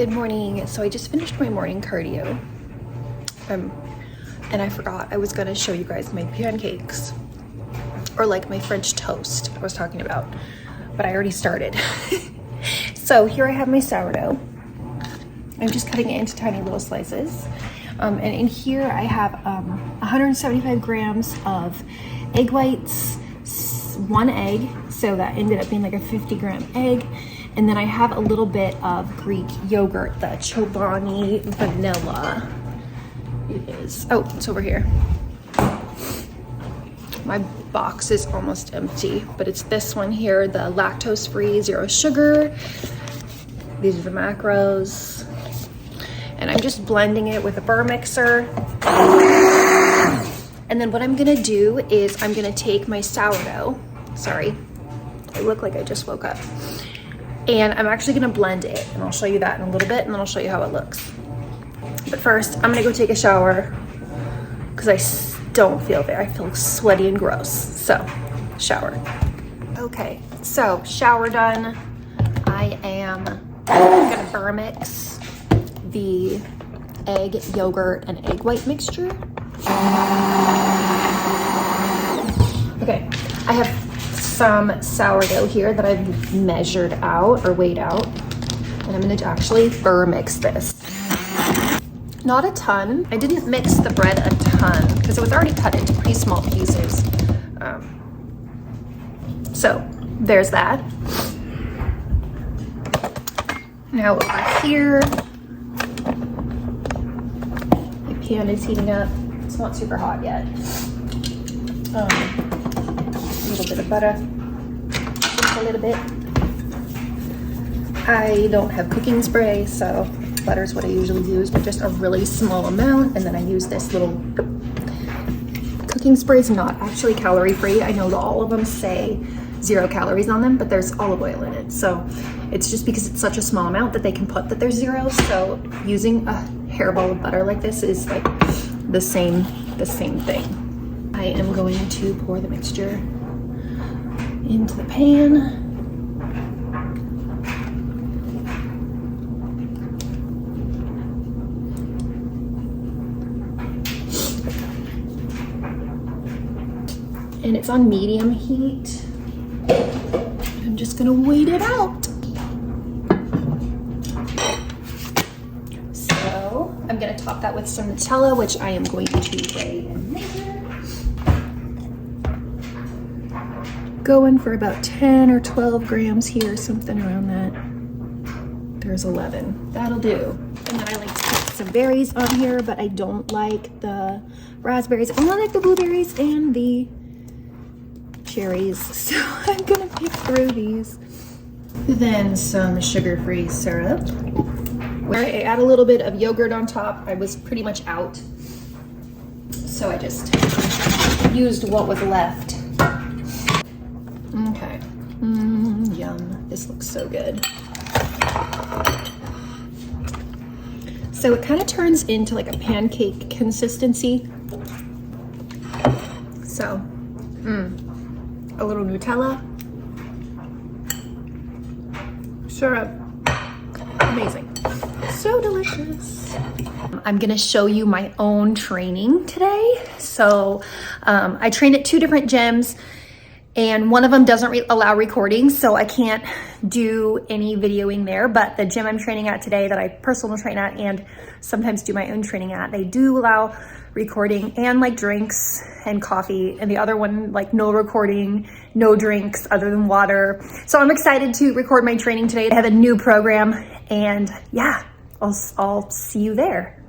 Good morning. So I just finished my morning cardio. And I forgot I was gonna show you guys my pancakes, or like my French toast I was talking about, but I already started. So here I have my sourdough. I'm just cutting it into tiny little slices. And in here I have 175 grams of egg whites, 1 egg, so that ended up being like a 50-gram egg. And then I have a little bit of Greek yogurt, the Chobani vanilla. It is, oh, it's over here. My box is almost empty, but it's this one here, the lactose-free, 0 sugar. These are the macros. And I'm just blending it with a Burr mixer. And then what I'm gonna do is I'm gonna take my sourdough, sorry, I look like I just woke up. And I'm actually gonna blend it, and I'll show you that in a little bit, and then I'll show you how it looks. But first, I'm gonna go take a shower because I don't feel there. I feel sweaty and gross. So, shower. Okay, so shower done. I am gonna Burr mix the egg, yogurt, and egg white mixture. Okay, I have some sourdough here that I've measured out or weighed out, and I'm gonna actually Burr mix this. Not a ton. I didn't mix the bread a ton because it was already cut into pretty small pieces. So there's that. Now over here, my pan is heating up. It's not super hot yet. A little bit of butter, just a little bit. I don't have cooking spray, so butter is what I usually use, but just a really small amount. And then I use this little cooking spray. Is not actually calorie free. I know that all of them say 0 calories on them, but there's olive oil in it. So it's just because it's such a small amount that they can put that there's 0. So using a hairball of butter like this is like the same thing. I am going to pour the mixture into the pan. And it's on medium heat. I'm just gonna wait it out. So I'm gonna top that with some Nutella, which I am going to weigh and measure. Going for about 10 or 12 grams here, something around that. There's 11, that'll do. And then I like to put some berries on here, but I don't like the raspberries. I only like the blueberries and the cherries, so I'm gonna pick through these. Then some sugar-free syrup. Where I add a little bit of yogurt on top. I was pretty much out, so I just used what was left. Okay, yum, this looks so good. So it kind of turns into like a pancake consistency. So, a little Nutella, syrup, amazing, so delicious. I'm gonna show you my own training today. So I train at 2 different gyms, and one of them doesn't allow recording, so I can't do any videoing there. But the gym I'm training at today, that I personal train at and sometimes do my own training at, they do allow recording and like drinks and coffee, and the other one like no recording, no drinks other than water. So I'm excited to record my training today. I have a new program, and yeah, I'll see you there.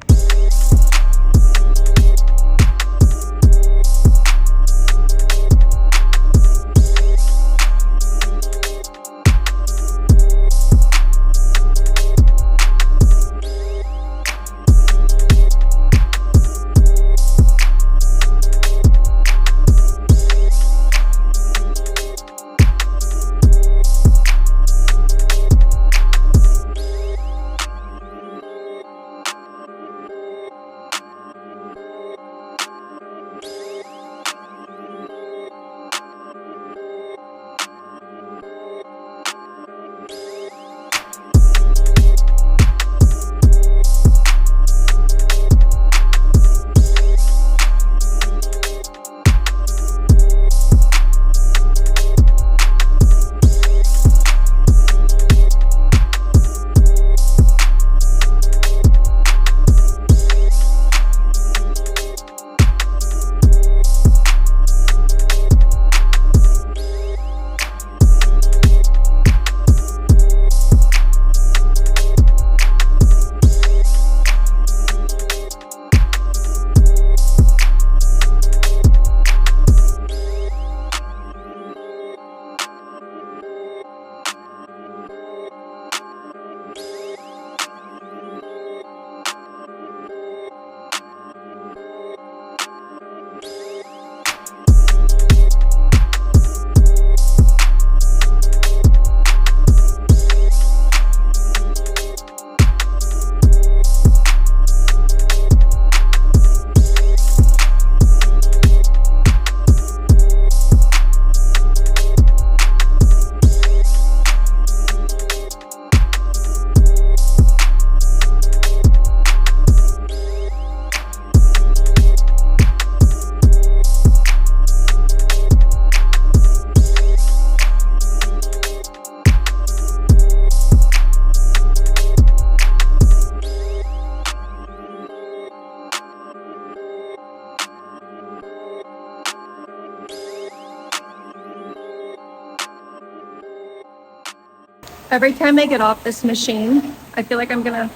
Every time I get off this machine, I feel like I'm gonna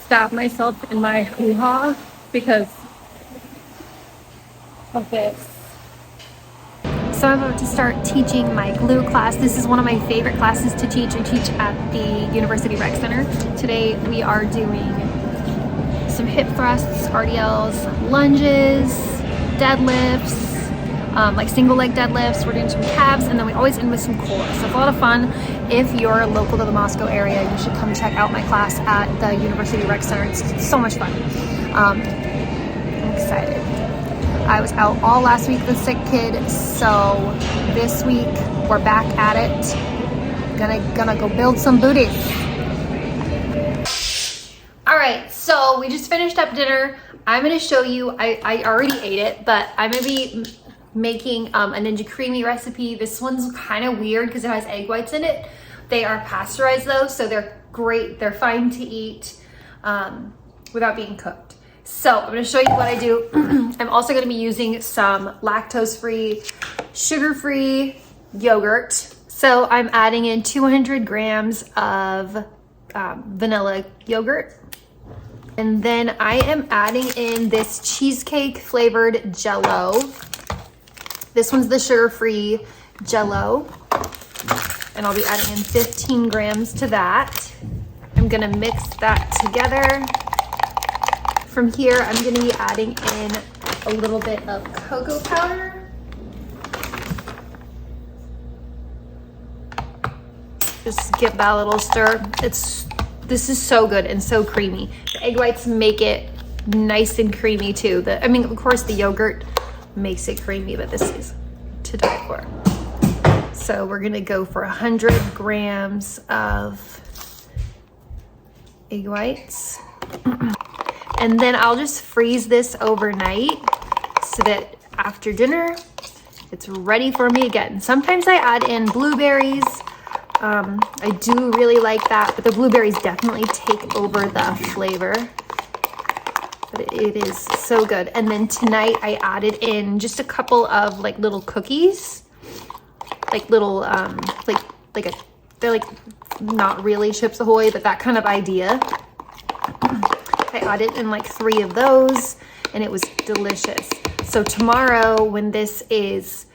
stab myself in my hoo-ha because of this. So I'm about to start teaching my glue class. This is one of my favorite classes to teach. I teach at the University Rec Center. Today we are doing some hip thrusts, RDLs, lunges, deadlifts, like single leg deadlifts. We're doing some calves, and then we always end with some core. So it's a lot of fun. If you're local to the Moscow area, you should come check out my class at the University Rec Center. It's so much fun. I'm excited. I was out all last week with a sick kid, so this week we're back at it. Gonna go build some booty. All right, so we just finished up dinner. I'm gonna show you, I already ate it, but I'm gonna be making a Ninja Creami recipe. This one's kind of weird because it has egg whites in it. They are pasteurized though, so they're great. They're fine to eat without being cooked. So I'm gonna show you what I do. I'm also gonna be using some lactose-free, sugar-free yogurt. So I'm adding in 200 grams of vanilla yogurt. And then I am adding in this cheesecake flavored Jell-O. This one's the sugar-free Jell-O. And I'll be adding in 15 grams to that. I'm gonna mix that together. From here, I'm gonna be adding in a little bit of cocoa powder. Just give that a little stir. This is so good and so creamy. The egg whites make it nice and creamy too. I mean, of course the yogurt makes it creamy, but this is to die for. So we're gonna go for 100 grams of egg whites. And then I'll just freeze this overnight so that after dinner, it's ready for me again. Sometimes I add in blueberries. I do really like that, but the blueberries definitely take over the flavor. But it is so good. And then tonight I added in just a couple of like little cookies, like little, they're like not really Chips Ahoy, but that kind of idea. I added in like 3 of those and it was delicious. So tomorrow when this is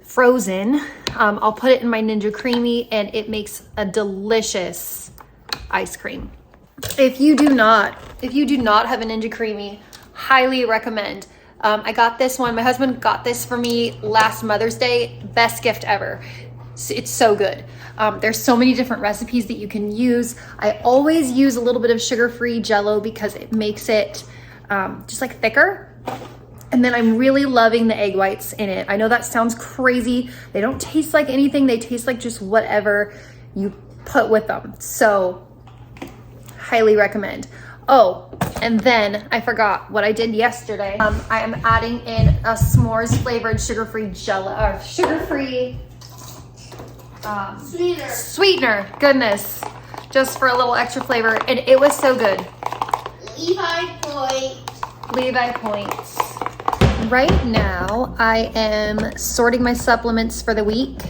frozen, I'll put it in my Ninja Creami and it makes a delicious ice cream. If you do not have a Ninja Creami, highly recommend. I got this one, my husband got this for me last Mother's Day, best gift ever. It's so good. There's so many different recipes that you can use. I always use a little bit of sugar-free Jell-O because it makes it just like thicker. And then I'm really loving the egg whites in it. I know that sounds crazy. They don't taste like anything. They taste like just whatever you put with them. So highly recommend. Oh, and then I forgot what I did yesterday. I am adding in a s'mores flavored sugar-free Jell-O, or sugar-free sweetener, goodness, just for a little extra flavor, and it was so good. Levi points. Right now I am sorting my supplements for the week,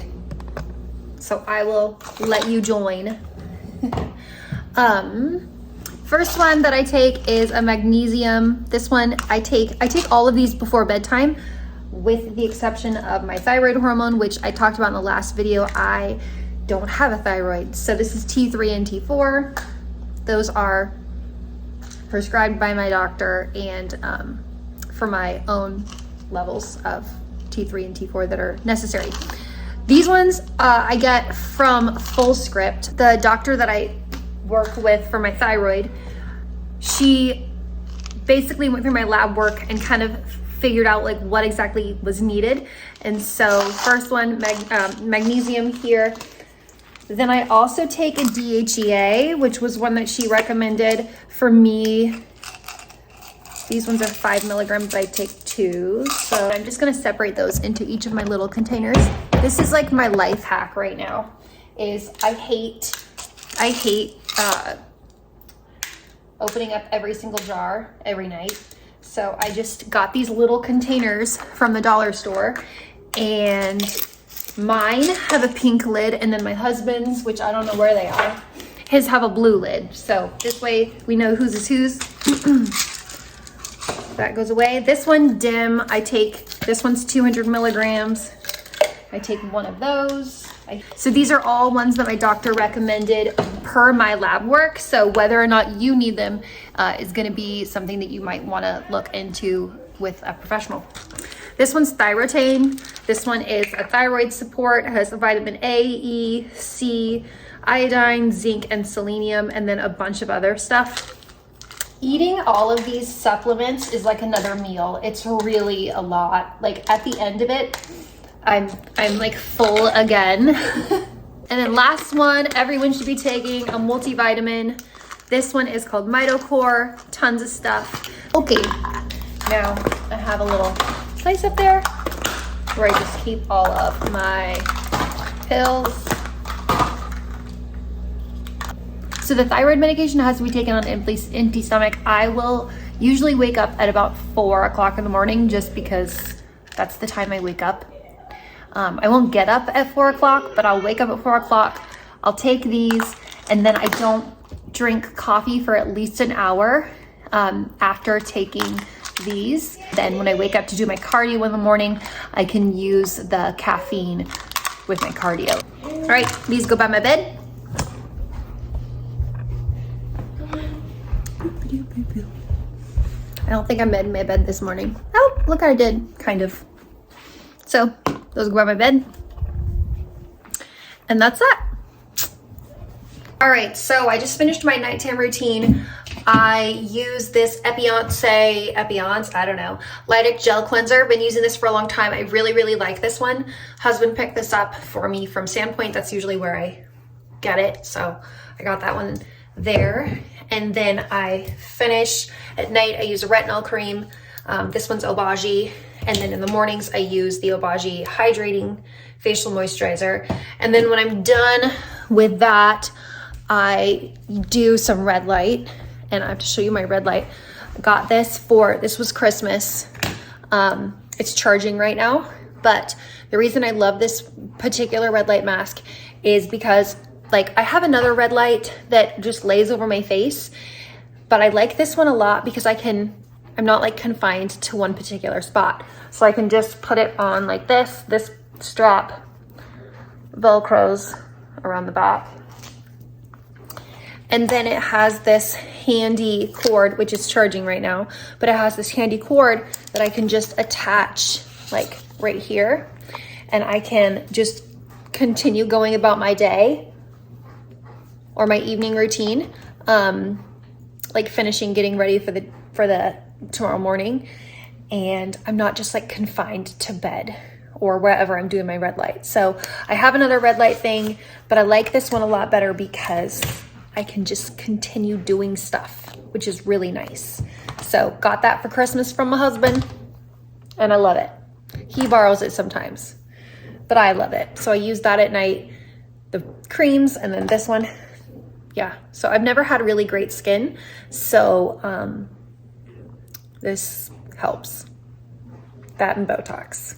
so I will let you join. First one that I take is a magnesium. This one I take all of these before bedtime, with the exception of my thyroid hormone, which I talked about in the last video. I don't have a thyroid. So this is T3 and T4. Those are prescribed by my doctor and for my own levels of T3 and T4 that are necessary. These ones I get from Fullscript. The doctor that I work with for my thyroid, she basically went through my lab work and kind of figured out like what exactly was needed. And so first one, magnesium here. Then I also take a DHEA, which was one that she recommended for me. These ones are 5 milligrams, but I take 2. So I'm just gonna separate those into each of my little containers. This is like my life hack right now, is I hate opening up every single jar every night. So I just got these little containers from the dollar store, and Mine have a pink lid, and then my husband's, which I don't know where they are, his have a blue lid. So this way we know whose is whose. That goes away. This one dim, this one's 200 milligrams. I take one of those. So these are all ones that my doctor recommended per my lab work. So whether or not you need them is gonna be something that you might wanna look into with a professional. This one's Thyrotain. This one is a thyroid support. It has a vitamin A, E, C, iodine, zinc, and selenium, and then a bunch of other stuff. Eating all of these supplements is like another meal. It's really a lot. Like at the end of it, I'm like full again. And then last one, everyone should be taking a multivitamin. This one is called Mitocore, tons of stuff. Okay, now I have a little place up there where I just keep all of my pills. So the thyroid medication has to be taken on an empty stomach. I will usually wake up at about 4 o'clock in the morning just because that's the time I wake up. I won't get up at 4 o'clock, but I'll wake up at 4 o'clock. I'll take these, and then I don't drink coffee for at least an hour after taking these. Then when I wake up to do my cardio in the morning, I can use the caffeine with my cardio. All right, these go by my bed. I don't think I made my bed this morning. Oh, look, I did, kind of. So those go by my bed. And that's that. All right, so I just finished my nighttime routine. I use this Epiance, I don't know, Lytic Gel Cleanser. Been using this for a long time. I really, really like this one. Husband picked this up for me from Sandpoint. That's usually where I get it. So I got that one there. And then I finish at night. I use a retinol cream. This one's Obagi. And then in the mornings, I use the Obagi Hydrating Facial Moisturizer. And then when I'm done with that, I do some red light. And I have to show you my red light. I got this was Christmas. It's charging right now. But the reason I love this particular red light mask is because like I have another red light that just lays over my face, but I like this one a lot because I'm not like confined to one particular spot. So I can just put it on like this strap velcros around the back. And then it has this handy cord, which is charging right now, but it has this handy cord that I can just attach like right here. And I can just continue going about my day or my evening routine, like finishing getting ready for the tomorrow morning. And I'm not just like confined to bed or wherever I'm doing my red light. So I have another red light thing, but I like this one a lot better because I can just continue doing stuff, which is really nice. So got that for Christmas from my husband and I love it. He borrows it sometimes, but I love it. So I use that at night, the creams, and then this one. Yeah, so I've never had really great skin. So this helps. That and Botox.